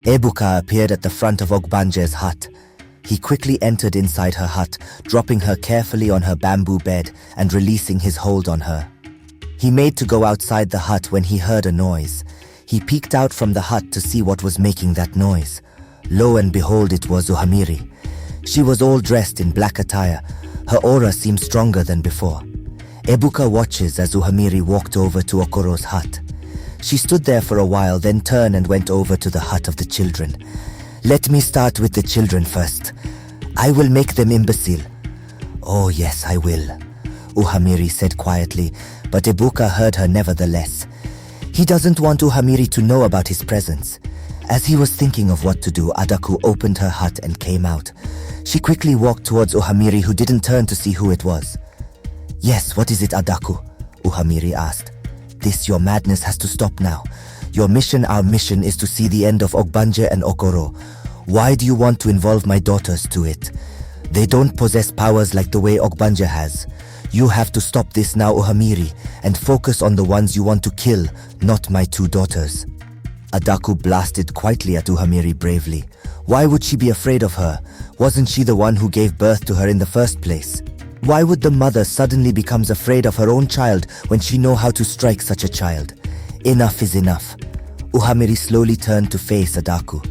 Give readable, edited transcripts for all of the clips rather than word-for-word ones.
Ebuka appeared at the front of Ogbanje hut. He quickly entered inside her hut, dropping her carefully on her bamboo bed and releasing his hold on her. He made to go outside the hut when he heard a noise. He peeked out from the hut to see what was making that noise. Lo and behold, it was Uhamiri. She was all dressed in black attire. Her aura seemed stronger than before. Ebuka watches as Uhamiri walked over to Okoro's hut. She stood there for a while, then turned and went over to the hut of the children. "Let me start with the children first. I will make them imbecile." "Oh yes, I will," Uhamiri said quietly, but Ebuka heard her nevertheless. He doesn't want Uhamiri to know about his presence. As he was thinking of what to do, Adaku opened her hut and came out. She quickly walked towards Uhamiri, who didn't turn to see who it was. "Yes, what is it, Adaku?" Uhamiri asked. "This, your madness has to stop now. Your mission, our mission, is to see the end of Ogbanje and Okoro. Why do you want to involve my daughters to it? They don't possess powers like the way Ogbanje has. You have to stop this now, Uhamiri, and focus on the ones you want to kill, not my two daughters." Adaku blasted quietly at Uhamiri bravely. Why would she be afraid of her? Wasn't she the one who gave birth to her in the first place? Why would the mother suddenly becomes afraid of her own child when she know how to strike such a child? Enough is enough. Uhamiri slowly turned to face Adaku.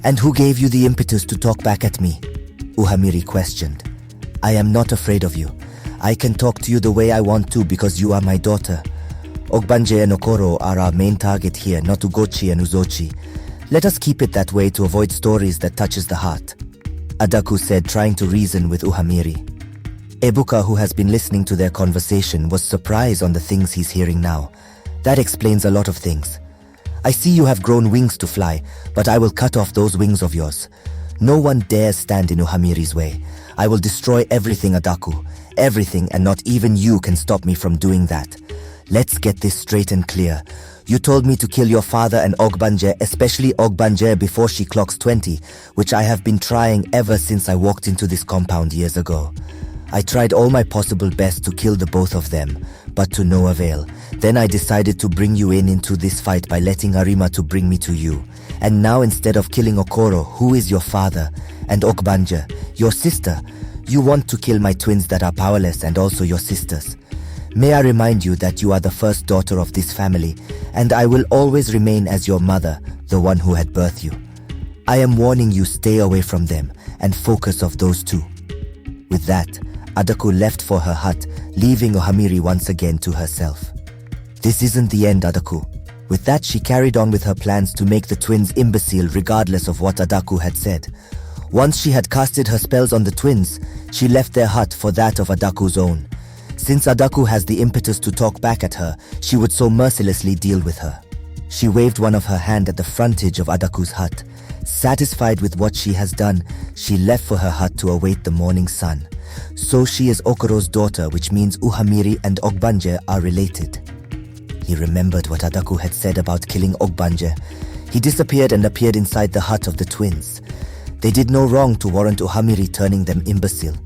"And who gave you the impetus to talk back at me?" Uhamiri questioned. "I am not afraid of you. I can talk to you the way I want to because you are my daughter. Ogbanje and Okoro are our main target here, not Ugochi and Uzochi. Let us keep it that way to avoid stories that touches the heart," Adaku said, trying to reason with Uhamiri. Ebuka, who has been listening to their conversation, was surprised on the things he's hearing now. "That explains a lot of things. I see you have grown wings to fly, but I will cut off those wings of yours. No one dares stand in Uhamiri's way. I will destroy everything, Adaku. Everything, and not even you can stop me from doing that. Let's get this straight and clear. You told me to kill your father and O.G.B.A.N.J.E, especially O.G.B.A.N.J.E before she clocks 20, which I have been trying ever since I walked into this compound years ago. I tried all my possible best to kill the both of them, but to no avail. Then I decided to bring you into this fight by letting Arima to bring me to you. And now instead of killing Okoro, who is your father, and O.G.B.A.N.J.E, your sister, you want to kill my twins that are powerless and also your sisters. May I remind you that you are the first daughter of this family, and I will always remain as your mother, the one who had birthed you. I am warning you, stay away from them and focus on those two." With that, Adaku left for her hut, leaving Uhamiri once again to herself. This isn't the end, Adaku. With that, she carried on with her plans to make the twins imbecile regardless of what Adaku had said. Once she had casted her spells on the twins, she left their hut for that of Adaku's own. Since Adaku has the impetus to talk back at her, she would so mercilessly deal with her. She waved one of her hand at the frontage of Adaku's hut. Satisfied with what she has done, she left for her hut to await the morning sun. So she is Okoro's daughter, which means Uhamiri and Ogbanje are related. He remembered what Adaku had said about killing Ogbanje. He disappeared and appeared inside the hut of the twins. They did no wrong to warrant Uhamiri turning them imbecile.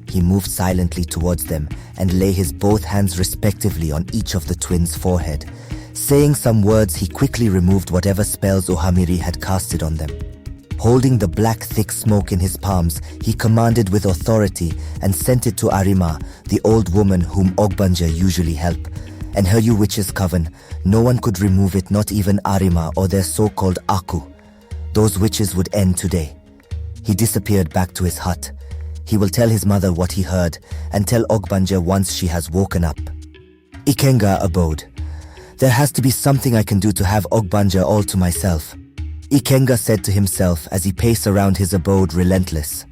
He moved silently towards them and lay his both hands respectively on each of the twins' forehead. Saying some words, he quickly removed whatever spells Uhamiri had casted on them. Holding the black thick smoke in his palms, he commanded with authority and sent it to Arima, the old woman whom Ogbanje usually help. And her you witches' coven, no one could remove it, not even Arima or their so-called Aku. Those witches would end today. He disappeared back to his hut. He will tell his mother what he heard and tell Ogbanje once she has woken up. Ikenga abode. There has to be something I can do to have Ogbanje all to myself. Ikenga said to himself as he paced around his abode relentless.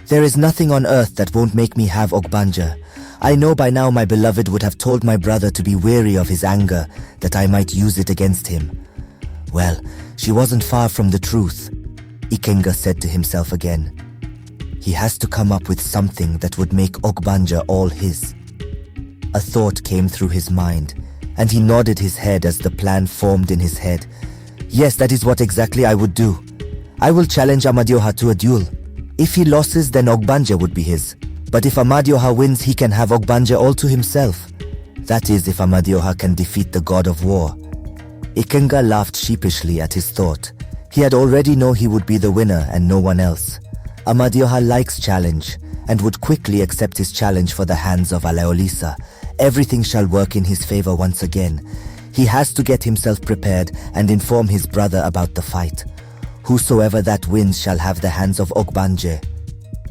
There is nothing on earth that won't make me have Ogbanje. I know by now my beloved would have told my brother to be wary of his anger, that I might use it against him. Well, she wasn't far from the truth, Ikenga said to himself again. He has to come up with something that would make Ogbanje all his. A thought came through his mind, and he nodded his head as the plan formed in his head. Yes, that is what exactly I would do. I will challenge Amadioha to a duel. If he loses, then Ogbanje would be his. But if Amadioha wins, he can have Ogbanje all to himself. That is, if Amadioha can defeat the god of war. Ikenga laughed sheepishly at his thought. He had already known he would be the winner and no one else. Amadioha likes challenge and would quickly accept his challenge for the hands of Aleolisa. Everything shall work in his favor once again. He has to get himself prepared and inform his brother about the fight. Whosoever that wins shall have the hands of O.G.B.A.N.J.E.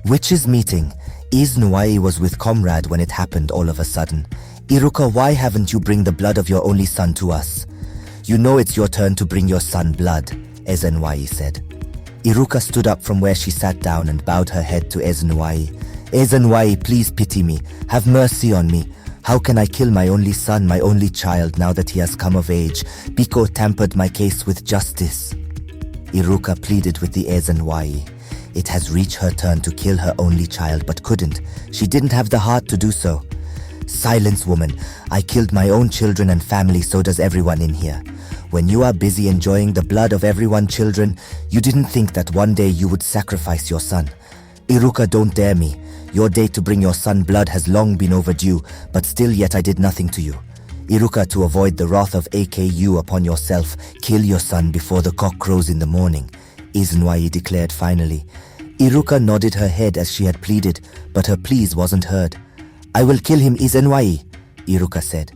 Witches meeting. Isnwai was with comrade when it happened all of a sudden. Iruka, why haven't you bring the blood of your only son to us? You know it's your turn to bring your son blood, Ezenwai said. Iruka stood up from where she sat down and bowed her head to Ezenwai. Ezenwai, please pity me. Have mercy on me. How can I kill my only son, my only child, now that he has come of age? Biko tampered my case with justice. Iruka pleaded with the Ezenwai. It has reached her turn to kill her only child, but couldn't. She didn't have the heart to do so. Silence, woman. I killed my own children and family, so does everyone in here. When you are busy enjoying the blood of everyone's children, you didn't think that one day you would sacrifice your son. Iruka, don't dare me. Your day to bring your son blood has long been overdue, but still yet I did nothing to you. Iruka, to avoid the wrath of AKU upon yourself, kill your son before the cock crows in the morning, Izenwai declared finally. Iruka nodded her head as she had pleaded, but her pleas wasn't heard. I will kill him, Izenwai, Iruka said.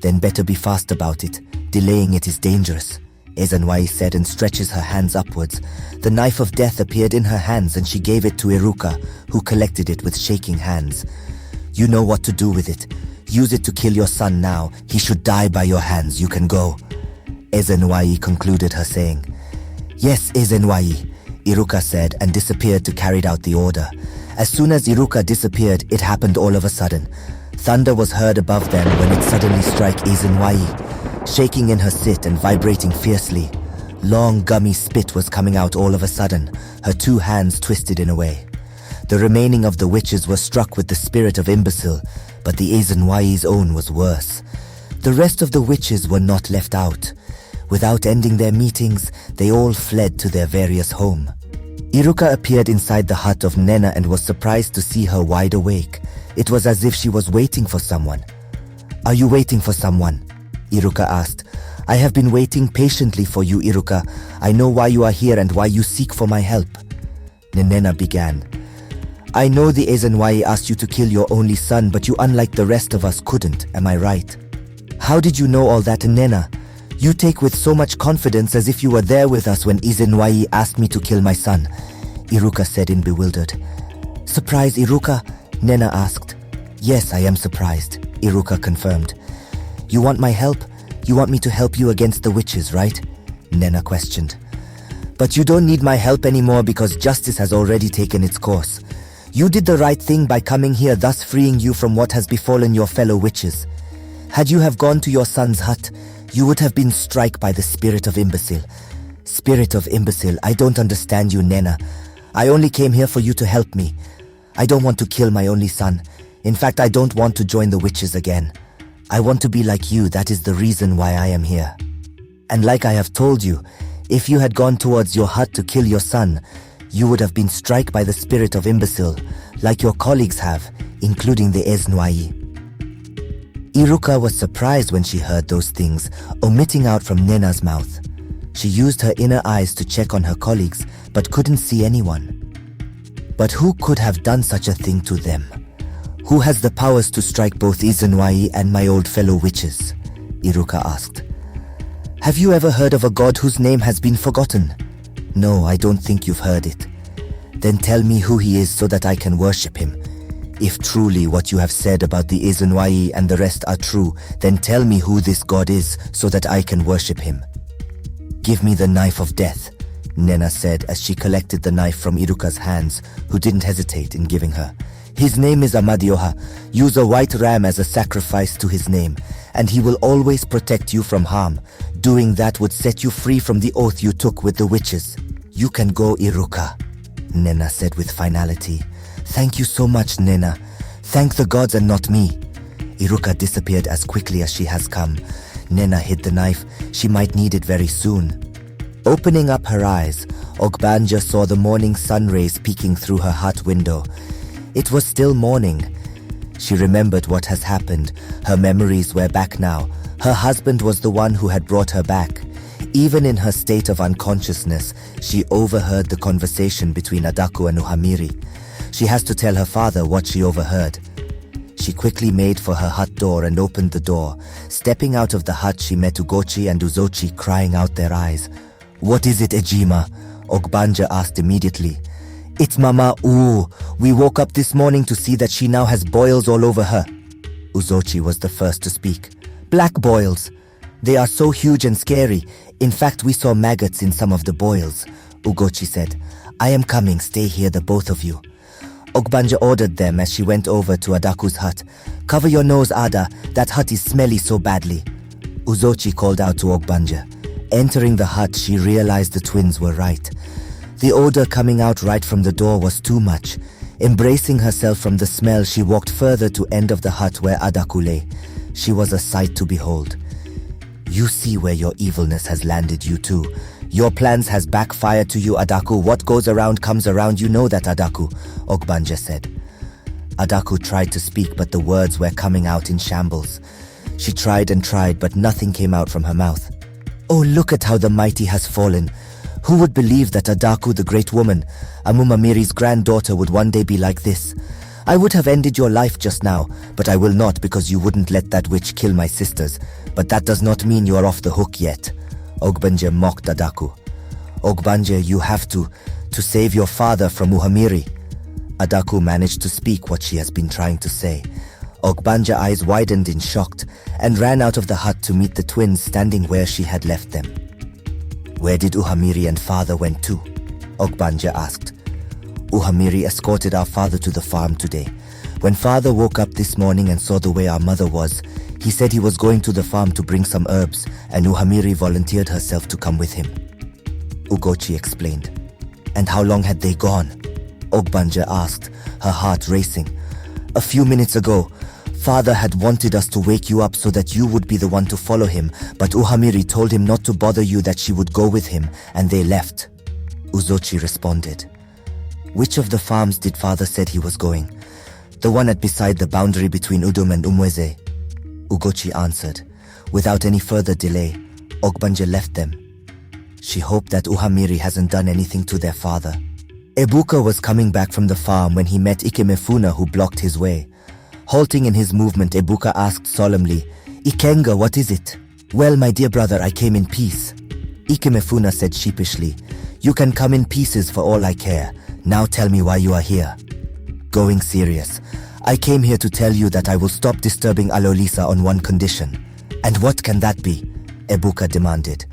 Then better be fast about it. Delaying it is dangerous, Ezenwai said and stretches her hands upwards. The knife of death appeared in her hands and she gave it to Iruka, who collected it with shaking hands. You know what to do with it. Use it to kill your son now. He should die by your hands. You can go. Ezenwai concluded her saying. Yes, Ezenwai, Iruka said and disappeared to carry out the order. As soon as Iruka disappeared, it happened all of a sudden. Thunder was heard above them when it suddenly struck Ezenwai, shaking in her sit and vibrating fiercely. Long gummy spit was coming out all of a sudden, her two hands twisted in a way. The remaining of the witches were struck with the spirit of imbecile, but the Ezenwai's own was worse. The rest of the witches were not left out. Without ending their meetings, they all fled to their various home. Iruka appeared inside the hut of Nena and was surprised to see her wide awake. It was as if she was waiting for someone. Are you waiting for someone? Iruka asked. I have been waiting patiently for you, Iruka. I know why you are here and why you seek for my help. Nena began. I know the Ezenwai asked you to kill your only son, but you, unlike the rest of us, couldn't. Am I right? How did you know all that, Nena? You take with so much confidence as if you were there with us when Ezenwai asked me to kill my son, Iruka said in bewildered. Surprised, Iruka? Nena asked. Yes, I am surprised, Iruka confirmed. You want my help? You want me to help you against the witches, right? Nena questioned. But you don't need my help anymore because justice has already taken its course. You did the right thing by coming here, thus freeing you from what has befallen your fellow witches. Had you have gone to your son's hut, you would have been struck by the spirit of imbecile. Spirit of imbecile, I don't understand you, Nena. I only came here for you to help me. I don't want to kill my only son. In fact, I don't want to join the witches again. I want to be like you, that is the reason why I am here. And like I have told you, if you had gone towards your hut to kill your son, you would have been struck by the spirit of imbecile, like your colleagues have, including the Ezenwai. Iruka was surprised when she heard those things, omitting out from Nena's mouth. She used her inner eyes to check on her colleagues, but couldn't see anyone. But who could have done such a thing to them? Who has the powers to strike both Ezenwai and my old fellow witches? Iruka asked. Have you ever heard of a god whose name has been forgotten? No, I don't think you've heard it. Then tell me who he is so that I can worship him. If truly what you have said about the Ezenwai and the rest are true, then tell me who this god is so that I can worship him. Give me the knife of death, Nena said as she collected the knife from Iruka's hands, who didn't hesitate in giving her. His name is Amadioha. Use a white ram as a sacrifice to his name, and he will always protect you from harm. Doing that would set you free from the oath you took with the witches. You can go, Iruka, Nena said with finality. Thank you so much, Nena. Thank the gods and not me. Iruka disappeared as quickly as she has come. Nena hid the knife. She might need it very soon. Opening up her eyes, O.G.B.A.N.J.E saw the morning sun rays peeking through her hut window. It was still morning. She remembered what has happened. Her memories were back now. Her husband was the one who had brought her back. Even in her state of unconsciousness, she overheard the conversation between Adaku and Uhamiri. She has to tell her father what she overheard. She quickly made for her hut door and opened the door. Stepping out of the hut, she met Ugochi and Uzochi crying out their eyes. "What is it, Ejima?" Ogbanje asked immediately. "It's Mama Ooh. We woke up this morning to see that she now has boils all over her." Uzochi was the first to speak. "Black boils. They are so huge and scary. In fact, we saw maggots in some of the boils," Ugochi said. "I am coming. Stay here, the both of you." Ogbanje ordered them as she went over to Adaku's hut. "Cover your nose, Ada. That hut is smelly so badly." Uzochi called out to Ogbanje. Entering the hut, she realized the twins were right. The odor coming out right from the door was too much. Embracing herself from the smell, she walked further to end of the hut where Adaku lay. She was a sight to behold. "You see where your evilness has landed you too. Your plans has backfired to you, Adaku. What goes around comes around, you know that, Adaku," Ogbanje said. Adaku tried to speak, but the words were coming out in shambles. She tried and tried, but nothing came out from her mouth. "Oh, look at how the mighty has fallen. Who would believe that Adaku, the great woman, Amumamiri's granddaughter, would one day be like this? I would have ended your life just now, but I will not because you wouldn't let that witch kill my sisters. But that does not mean you are off the hook yet." Ogbanje mocked Adaku. "Ogbanje, you have to save your father from Uhamiri." Adaku managed to speak what she has been trying to say. Ogbanje's eyes widened in shock and ran out of the hut to meet the twins standing where she had left them. "Where did Uhamiri and father went to?" Ogbanje asked. "Uhamiri escorted our father to the farm today. When father woke up this morning and saw the way our mother was, he said he was going to the farm to bring some herbs, and Uhamiri volunteered herself to come with him," Ugochi explained. "And how long had they gone?" Ogbanje asked, her heart racing. "A few minutes ago. Father had wanted us to wake you up so that you would be the one to follow him, but Uhamiri told him not to bother you, that she would go with him, and they left," Uzochi responded. "Which of the farms did father said he was going?" "The one at beside the boundary between Udum and Umweze," Ugochi answered. Without any further delay, Ogbanje left them. She hoped that Uhamiri hasn't done anything to their father. Ebuka was coming back from the farm when he met Ikemefuna, who blocked his way. Halting in his movement, Ebuka asked solemnly, "Ikenga, what is it?" "Well, my dear brother, I came in peace." Ikemefuna said sheepishly, "You can come in pieces for all I care. Now tell me why you are here." Going serious, "I came here to tell you that I will stop disturbing Alolisa on one condition." "And what can that be?" Ebuka demanded.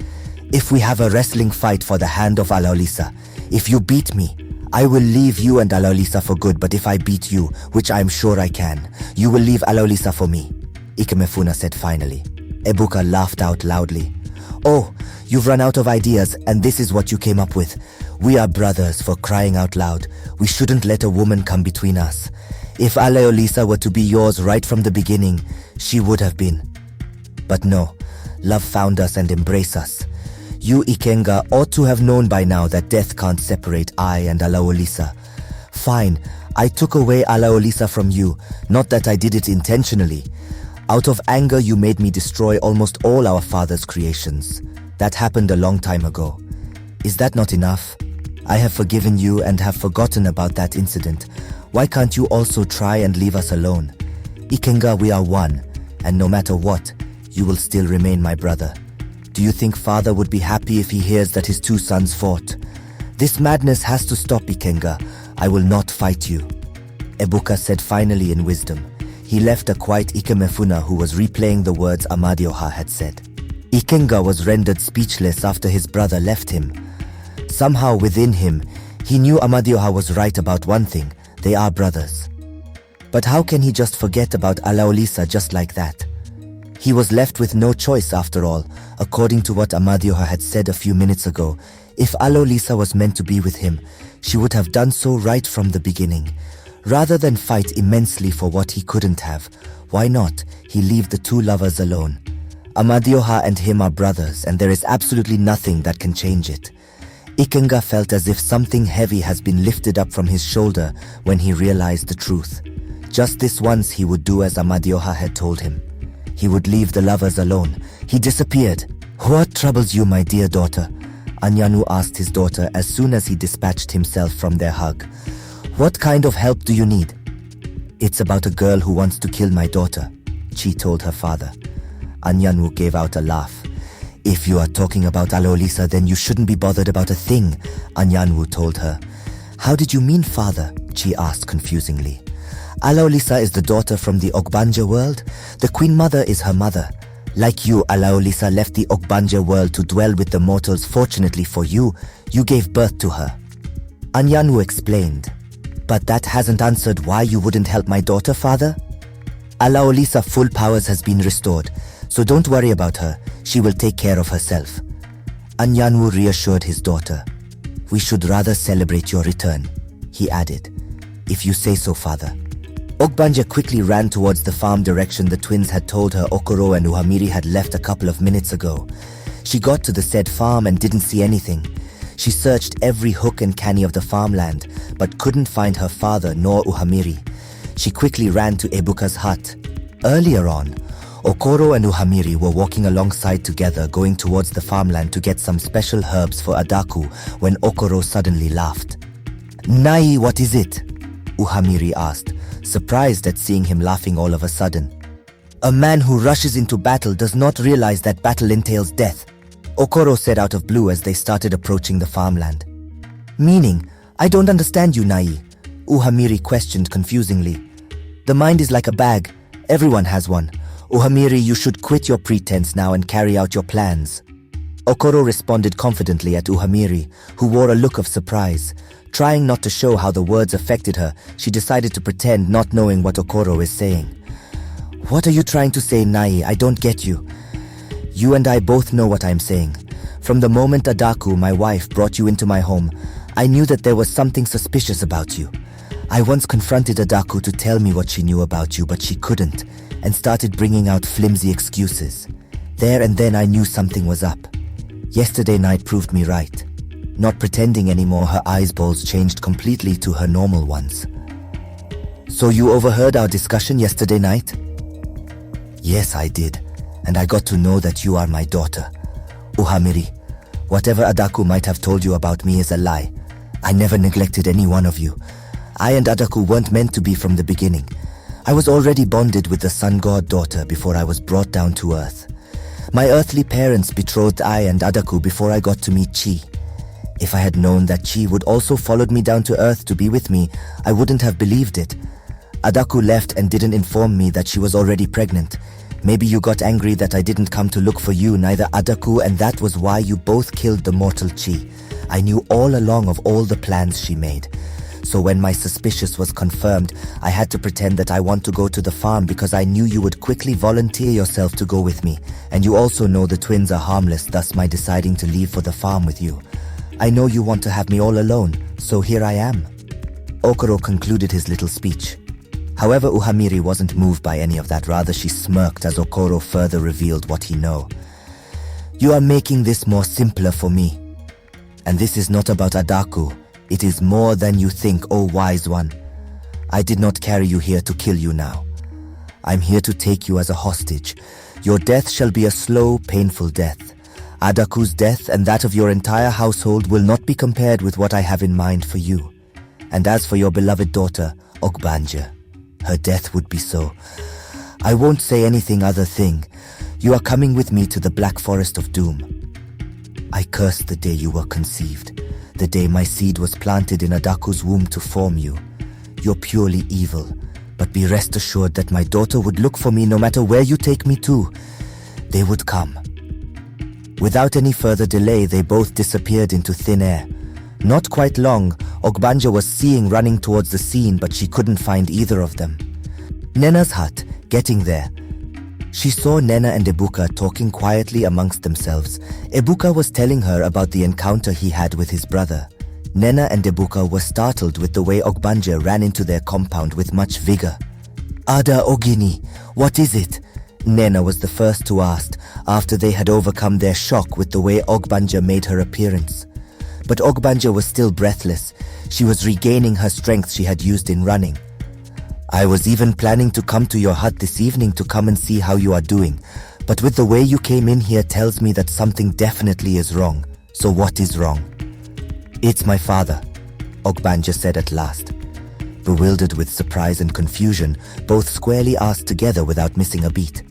"If we have a wrestling fight for the hand of Alolisa, if you beat me, I will leave you and Alolisa for good, but if I beat you, which I am sure I can, you will leave Alolisa for me," Ikemefuna said finally. Ebuka laughed out loudly. "Oh, you've run out of ideas, and this is what you came up with. We are brothers, for crying out loud. We shouldn't let a woman come between us. If Alolisa were to be yours right from the beginning, she would have been. But no, love found us and embraced us. You, Ikenga, ought to have known by now that death can't separate I and Alaolisa. Fine, I took away Alaolisa from you, not that I did it intentionally. Out of anger, you made me destroy almost all our father's creations. That happened a long time ago. Is that not enough? I have forgiven you and have forgotten about that incident. Why can't you also try and leave us alone? Ikenga, we are one, and no matter what, you will still remain my brother. Do you think father would be happy if he hears that his two sons fought? This madness has to stop, Ikenga. I will not fight you," Ebuka said finally in wisdom. He left a quiet Ikemefuna, who was replaying the words Amadioha had said. Ikenga was rendered speechless after his brother left him. Somehow within him, he knew Amadioha was right about one thing: they are brothers. But how can he just forget about Alaolisa just like that? He was left with no choice after all, according to what Amadioha had said a few minutes ago. If Alaolisa was meant to be with him, she would have done so right from the beginning. Rather than fight immensely for what he couldn't have, why not he leave the two lovers alone? Amadioha and him are brothers, and there is absolutely nothing that can change it. Ikenga felt as if something heavy has been lifted up from his shoulder when he realized the truth. Just this once he would do as Amadioha had told him. He would leave the lovers alone. He disappeared. What troubles you, my dear daughter? Anyanu asked his daughter as soon as he dispatched himself from their hug. What kind of help do you need? It's about a girl who wants to kill my daughter, Chi told her father. Anyanu gave out a laugh. If you are talking about Alaolisa, then you shouldn't be bothered about a thing, Anyanu told her. How did you mean, father? Chi asked confusingly. Alaolisa is the daughter from the O.G.B.A.N.J.E world. The Queen Mother is her mother. Like you, Alaolisa left the O.G.B.A.N.J.E world to dwell with the mortals. Fortunately for you, you gave birth to her. Anyanu explained. But that hasn't answered why you wouldn't help my daughter, father? Alaolisa full powers has been restored, so don't worry about her. She will take care of herself. Anyanu reassured his daughter. We should rather celebrate your return, he added. If you say so, father. O.G.B.A.N.J.E quickly ran towards the farm direction the twins had told her Okoro and Uhamiri had left a couple of minutes ago. She got to the said farm and didn't see anything. She searched every hook and canny of the farmland, but couldn't find her father nor Uhamiri. She quickly ran to Ebuka's hut. Earlier on, Okoro and Uhamiri were walking alongside together, going towards the farmland to get some special herbs for Adaku when Okoro suddenly laughed. Nai, what is it? Uhamiri asked, surprised at seeing him laughing all of a sudden. A man who rushes into battle does not realize that battle entails death, Okoro said out of blue as they started approaching the farmland. Meaning, I don't understand you, Nai, Uhamiri questioned confusingly. The mind is like a bag. Everyone has one. Uhamiri, you should quit your pretense now and carry out your plans. Okoro responded confidently at Uhamiri, who wore a look of surprise. Trying not to show how the words affected her, she decided to pretend not knowing what Okoro is saying. What are you trying to say, Nai? I don't get you. You and I both know what I'm saying. From the moment Adaku, my wife, brought you into my home, I knew that there was something suspicious about you. I once confronted Adaku to tell me what she knew about you, but she couldn't, and started bringing out flimsy excuses. There and then I knew something was up. Yesterday night proved me right. Not pretending anymore, her eyeballs changed completely to her normal ones. So you overheard our discussion yesterday night? Yes, I did, and I got to know that you are my daughter. Uhamiri, whatever Adaku might have told you about me is a lie. I never neglected any one of you. I and Adaku weren't meant to be from the beginning. I was already bonded with the sun god daughter before I was brought down to earth. My earthly parents betrothed I and Adaku before I got to meet Chi. If I had known that Chi would also followed me down to earth to be with me, I wouldn't have believed it. Adaku left and didn't inform me that she was already pregnant. Maybe you got angry that I didn't come to look for you, neither Adaku, and that was why you both killed the mortal Chi. I knew all along of all the plans she made. So when my suspicious was confirmed, I had to pretend that I want to go to the farm because I knew you would quickly volunteer yourself to go with me. And you also know the twins are harmless, thus my deciding to leave for the farm with you. I know you want to have me all alone, so here I am. Okoro concluded his little speech. However, Uhamiri wasn't moved by any of that. Rather, she smirked as Okoro further revealed what he knew. You are making this more simpler for me. And this is not about Adaku. It is more than you think, O wise one. I did not carry you here to kill you now. I'm here to take you as a hostage. Your death shall be a slow, painful death. Adaku's death and that of your entire household will not be compared with what I have in mind for you. And as for your beloved daughter, O.G.B.A.N.J.E, her death would be so. I won't say anything other thing. You are coming with me to the Black Forest of Doom. I cursed the day you were conceived. The day my seed was planted in Adaku's womb to form you. You're purely evil, but be rest assured that my daughter would look for me no matter where you take me to. They would come. Without any further delay, they both disappeared into thin air. Not quite long, O.G.B.A.N.J.E was seeing running towards the scene, but she couldn't find either of them. Nena's hut, getting there. She saw Nena and Ebuka talking quietly amongst themselves. Ebuka was telling her about the encounter he had with his brother. Nena and Ebuka were startled with the way O.G.B.A.N.J.E ran into their compound with much vigor. Ada Ogini, what is it? Nena was the first to ask, after they had overcome their shock with the way O.G.B.A.N.J.E made her appearance. But O.G.B.A.N.J.E was still breathless. She was regaining her strength she had used in running. I was even planning to come to your hut this evening to come and see how you are doing, But with the way you came in here tells me that something definitely is wrong. So what is wrong? It's my father, Ogbanje said at last. Bewildered with surprise and confusion, both squarely asked together without missing a beat.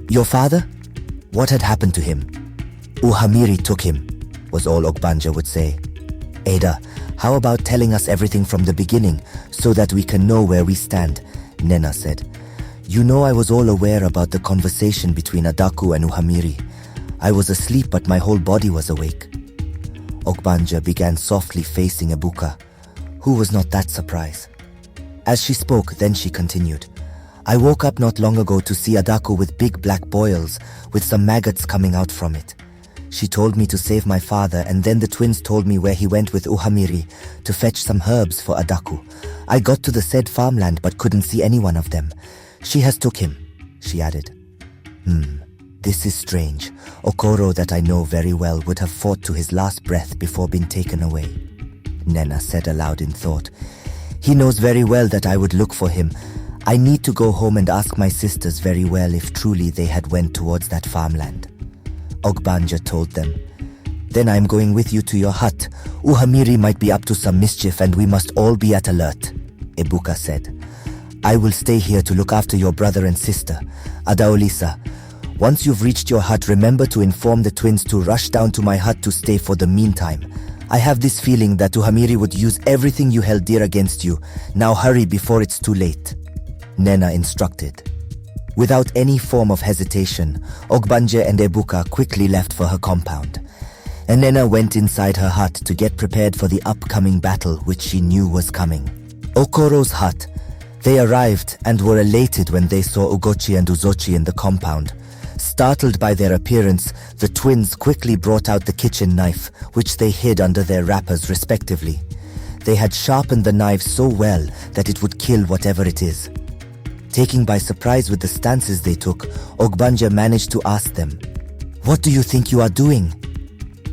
Your father? What had happened to him? Uhamiri took him, was all Ogbanje would say. Ada, how about telling us everything from the beginning so that we can know where we stand, Nena said. You know I was all aware about the conversation between Adaku and Uhamiri. I was asleep but my whole body was awake. Ogbanje began softly facing Ebuka, who was not that surprised. As she spoke, then she continued. I woke up not long ago to see Adaku with big black boils with some maggots coming out from it. She told me to save my father and then the twins told me where he went with Uhamiri to fetch some herbs for Adaku. I got to the said farmland but couldn't see any one of them. She has took him, she added. This is strange. Okoro that I know very well would have fought to his last breath before being taken away. Nena said aloud in thought. He knows very well that I would look for him. I need to go home and ask my sisters very well if truly they had went towards that farmland. Ogbanje told them. Then I am going with you to your hut. Uhamiri might be up to some mischief and we must all be at alert, Ebuka said. I will stay here to look after your brother and sister, Adaolisa. Once you've reached your hut, remember to inform the twins to rush down to my hut to stay for the meantime. I have this feeling that Uhamiri would use everything you held dear against you. Now hurry before it's too late, Nena instructed. Without any form of hesitation, Ogbanje and Ebuka quickly left for her compound. And Nena went inside her hut to get prepared for the upcoming battle which she knew was coming. Okoro's hut. They arrived and were elated when they saw Ugochi and Uzochi in the compound. Startled by their appearance, the twins quickly brought out the kitchen knife, which they hid under their wrappers respectively. They had sharpened the knife so well that it would kill whatever it is. Taken by surprise with the stances they took, Ogbanje managed to ask them, What do you think you are doing?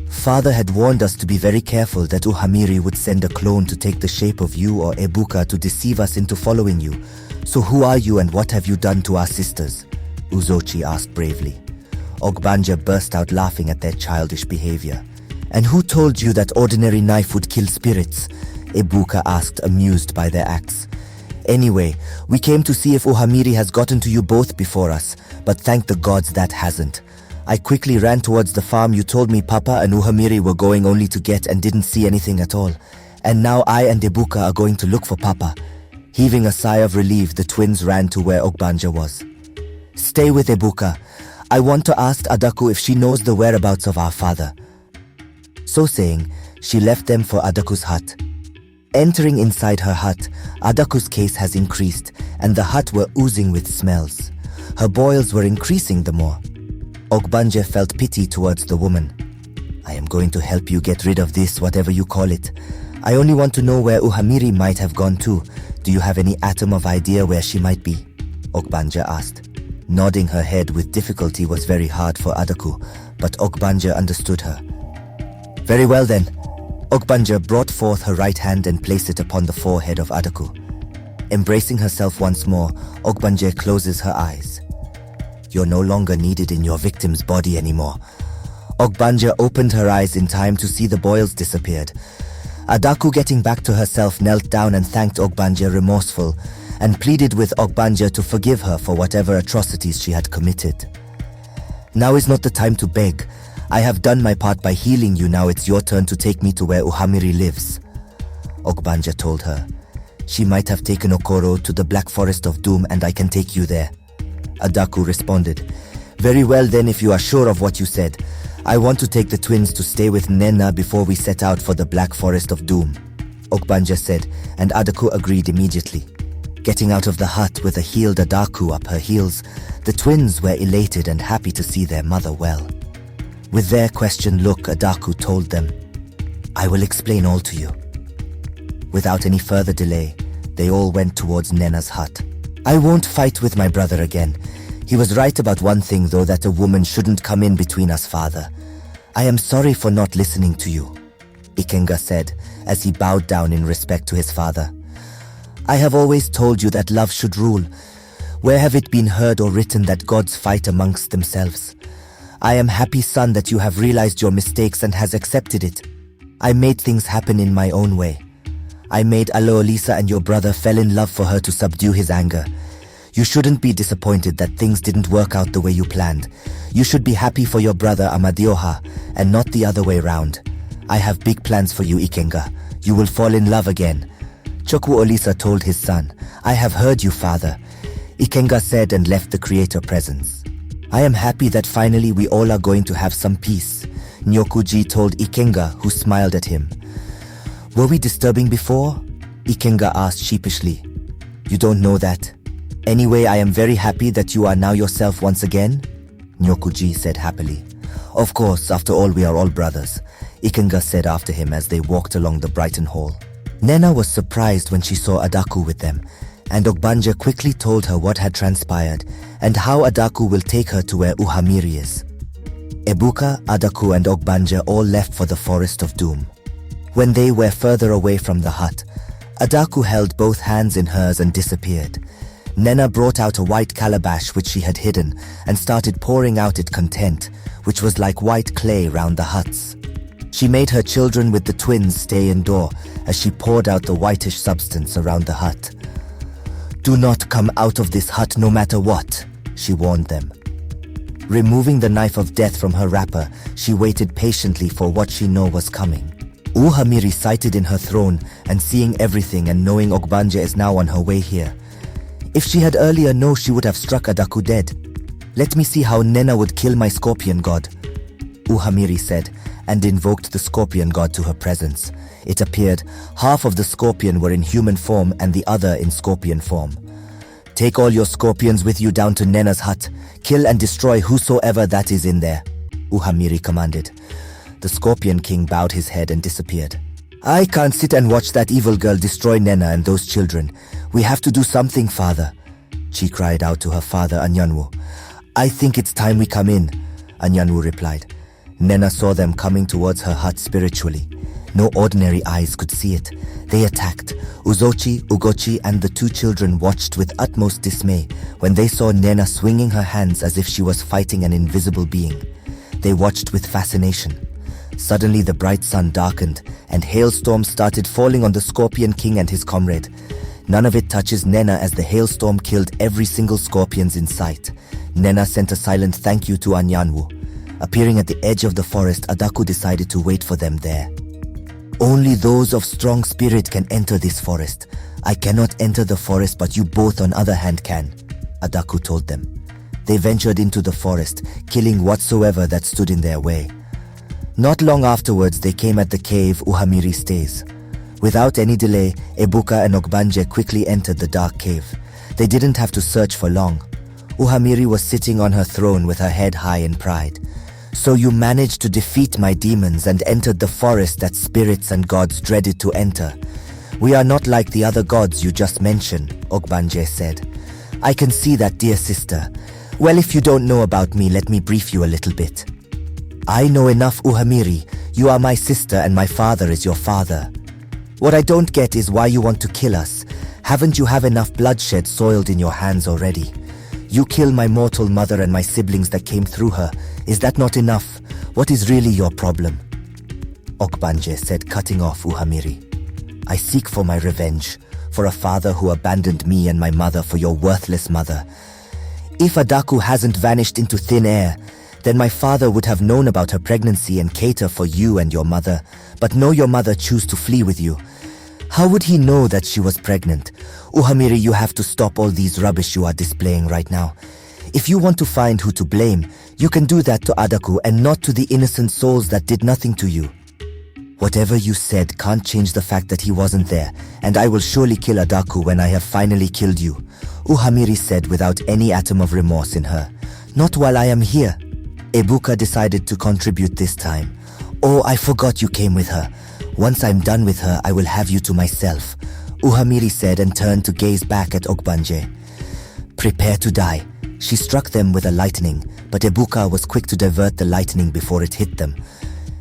Father had warned us to be very careful that Uhamiri would send a clone to take the shape of you or Ebuka to deceive us into following you. So who are you and what have you done to our sisters? Uzochi asked bravely. Ogbanje burst out laughing at their childish behavior. And who told you that ordinary knife would kill spirits? Ebuka asked, amused by their acts. Anyway, we came to see if Uhamiri has gotten to you both before us, but thank the gods that hasn't. I quickly ran towards the farm you told me Papa and Uhamiri were going only to get and didn't see anything at all. And now I and Ebuka are going to look for Papa. Heaving a sigh of relief, the twins ran to where Ogbanje was. Stay with Ebuka. I want to ask Adaku if she knows the whereabouts of our father. So saying, she left them for Adaku's hut. Entering inside her hut, Adaku's case has increased and the hut were oozing with smells. Her boils were increasing the more. Ogbanje felt pity towards the woman. I am going to help you get rid of this, whatever you call it. I only want to know where Uhamiri might have gone to. Do you have any atom of idea where she might be? Ogbanje asked. Nodding her head with difficulty was very hard for Adaku, but Ogbanje understood her. Very well then. Ogbanje brought forth her right hand and placed it upon the forehead of Adaku. Embracing herself once more, Ogbanje closes her eyes. You're no longer needed in your victim's body anymore. Ogbanje opened her eyes in time to see the boils disappeared. Adaku, getting back to herself, knelt down and thanked Ogbanje remorseful and pleaded with Ogbanje to forgive her for whatever atrocities she had committed. Now is not the time to beg. I have done my part by healing you. Now it's your turn to take me to where Uhamiri lives, Ogbanje told her. She might have taken Okoro to the Black Forest of Doom and I can take you there. Adaku responded. Very well then, if you are sure of what you said. I want to take the twins to stay with Nena before we set out for the Black Forest of Doom, Ogbanje said, and Adaku agreed immediately. Getting out of the hut with a healed Adaku up her heels, the twins were elated and happy to see their mother well. With their questioned look, Adaku told them, I will explain all to you. Without any further delay, they all went towards Nena's hut. I won't fight with my brother again. He was right about one thing though, that a woman shouldn't come in between us, father. I am sorry for not listening to you, Ikenga said as he bowed down in respect to his father. I have always told you that love should rule. Where have it been heard or written that gods fight amongst themselves? I am happy, son, that you have realized your mistakes and has accepted it. I made things happen in my own way. I made Aloolisa and your brother fell in love for her to subdue his anger. You shouldn't be disappointed that things didn't work out the way you planned. You should be happy for your brother Amadioha and not the other way round. I have big plans for you, Ikenga. You will fall in love again. Chukwuolisa told his son. I have heard you, father. Ikenga said and left the creator presence. I am happy that finally we all are going to have some peace, Nyokuji told Ikenga, who smiled at him. Were we disturbing before? Ikenga asked sheepishly. You don't know that. Anyway, I am very happy that you are now yourself once again, Nyokuji said happily. Of course, after all we are all brothers, Ikenga said after him as they walked along the Brighton Hall. Nena was surprised when she saw Adaku with them, and Ogbanje quickly told her what had transpired and how Adaku will take her to where Uhamiri is. Ebuka, Adaku and Ogbanje all left for the Forest of Doom. When they were further away from the hut, Adaku held both hands in hers and disappeared. Nena brought out a white calabash which she had hidden and started pouring out its content, which was like white clay round the huts. She made her children with the twins stay indoor as she poured out the whitish substance around the hut. Do not come out of this hut no matter what, she warned them. Removing the knife of death from her wrapper, she waited patiently for what she knew was coming. Uhamiri sighted in her throne and seeing everything and knowing Ogbanje is now on her way here. If she had earlier known, she would have struck Adaku dead. Let me see how Nena would kill my scorpion god, Uhamiri said, and invoked the scorpion god to her presence. It appeared half of the scorpion were in human form and the other in scorpion form. Take all your scorpions with you down to Nena's hut. Kill and destroy whosoever that is in there, Uhamiri commanded. The Scorpion King bowed his head and disappeared. I can't sit and watch that evil girl destroy Nena and those children. We have to do something, father, she cried out to her father Anyanwu. I think it's time we come in, Anyanwu replied. Nena saw them coming towards her hut spiritually. No ordinary eyes could see it. They attacked. Uzochi, Ugochi and the two children watched with utmost dismay when they saw Nena swinging her hands as if she was fighting an invisible being. They watched with fascination. Suddenly the bright sun darkened and hailstorms started falling on the Scorpion King and his comrade. None of it touches Nena as the hailstorm killed every single scorpions in sight. Nena sent a silent thank you to Anyanwu. Appearing at the edge of the forest, Adaku decided to wait for them there. Only those of strong spirit can enter this forest. I cannot enter the forest, but you both on other hand can, Adaku told them. They ventured into the forest, killing whatsoever that stood in their way. Not long afterwards, they came at the cave Uhamiri stays. Without any delay, Ebuka and Ogbanje quickly entered the dark cave. They didn't have to search for long. Uhamiri was sitting on her throne with her head high in pride. So you managed to defeat my demons and entered the forest that spirits and gods dreaded to enter. We are not like the other gods you just mentioned, Ogbanje said. I can see that, dear sister. Well, if you don't know about me, let me brief you a little bit. I know enough, Uhamiri. You are my sister and my father is your father. What I don't get is why you want to kill us. Haven't you have enough bloodshed soiled in your hands already? You kill my mortal mother and my siblings that came through her. Is that not enough? What is really your problem? Ogbanje said, cutting off Uhamiri. I seek for my revenge, for a father who abandoned me and my mother for your worthless mother. If Adaku hasn't vanished into thin air, then my father would have known about her pregnancy and cater for you and your mother, but no, your mother chose to flee with you. How would he know that she was pregnant? Uhamiri, you have to stop all these rubbish you are displaying right now. If you want to find who to blame, you can do that to Adaku and not to the innocent souls that did nothing to you. Whatever you said can't change the fact that he wasn't there, and I will surely kill Adaku when I have finally killed you, Uhamiri said without any atom of remorse in her. Not while I am here. Ebuka decided to contribute this time. Oh, I forgot you came with her. Once I'm done with her, I will have you to myself, Uhamiri said and turned to gaze back at Ogbanje. Prepare to die. She struck them with a lightning, but Ebuka was quick to divert the lightning before it hit them.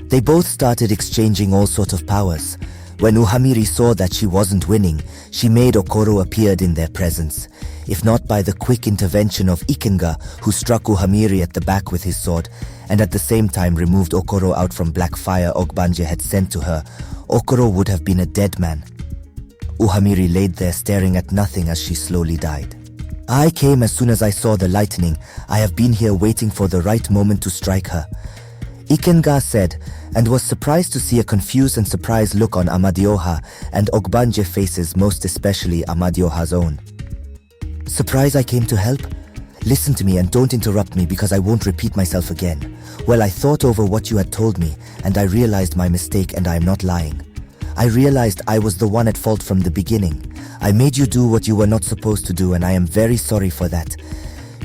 They both started exchanging all sorts of powers. When Uhamiri saw that she wasn't winning, she made Okoro appeared in their presence, if not by the quick intervention of Ikenga, who struck Uhamiri at the back with his sword, and at the same time removed Okoro out from black fire O.G.B.A.N.J.E had sent to her, Okoro would have been a dead man. Uhamiri laid there staring at nothing as she slowly died. I came as soon as I saw the lightning. I have been here waiting for the right moment to strike her, Ikenga said, and was surprised to see a confused and surprised look on Amadioha and O.G.B.A.N.J.E faces, most especially Amadioha's own. Surprise I came to help? Listen to me and don't interrupt me because I won't repeat myself again. Well, I thought over what you had told me and I realized my mistake, and I am not lying. I realized I was the one at fault from the beginning. I made you do what you were not supposed to do, and I am very sorry for that.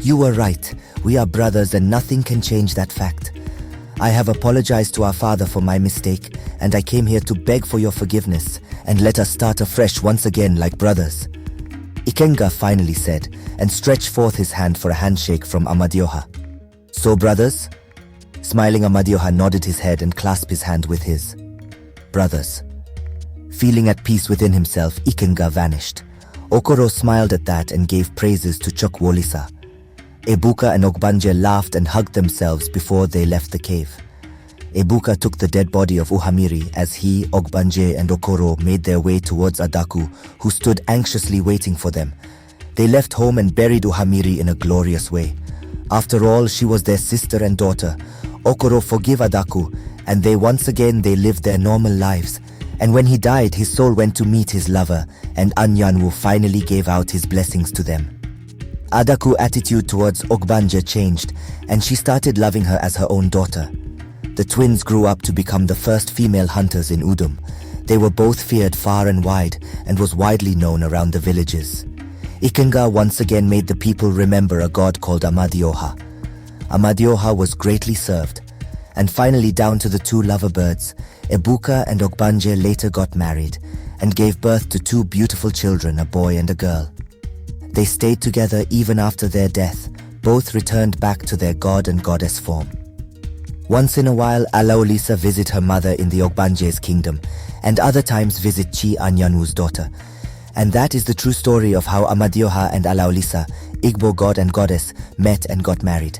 You were right. We are brothers and nothing can change that fact. I have apologized to our father for my mistake, and I came here to beg for your forgiveness and let us start afresh once again like brothers. Ikenga finally said, and stretched forth his hand for a handshake from Amadioha. So brothers? Smiling, Amadioha nodded his head and clasped his hand with his. Brothers. Feeling at peace within himself, Ikenga vanished. Okoro smiled at that and gave praises to Chukwuolisa. Ebuka and O.G.B.A.N.J.E laughed and hugged themselves before they left the cave. Ebuka took the dead body of Uhamiri as he, O.G.B.A.N.J.E and Okoro made their way towards Adaku, who stood anxiously waiting for them. They left home and buried Uhamiri in a glorious way. After all, she was their sister and daughter. Okoro forgave Adaku, and once again they lived their normal lives. And when he died, his soul went to meet his lover, and Anyanwu finally gave out his blessings to them. Adaku's attitude towards O.G.B.A.N.J.E changed, and she started loving her as her own daughter. The twins grew up to become the first female hunters in Udum. They were both feared far and wide and was widely known around the villages. Ikenga once again made the people remember a god called Amadioha. Amadioha was greatly served. And finally, down to the two lover birds, Ebuka and O.G.B.A.N.J.E later got married and gave birth to two beautiful children, a boy and a girl. They stayed together even after their death. Both returned back to their god and goddess form. Once in a while, Alaolisa visit her mother in the O.G.B.A.N.J.E's kingdom, and other times visit Chi Anyanwu's daughter. And that is the true story of how Amadioha and Alaolisa, Igbo god and goddess, met and got married.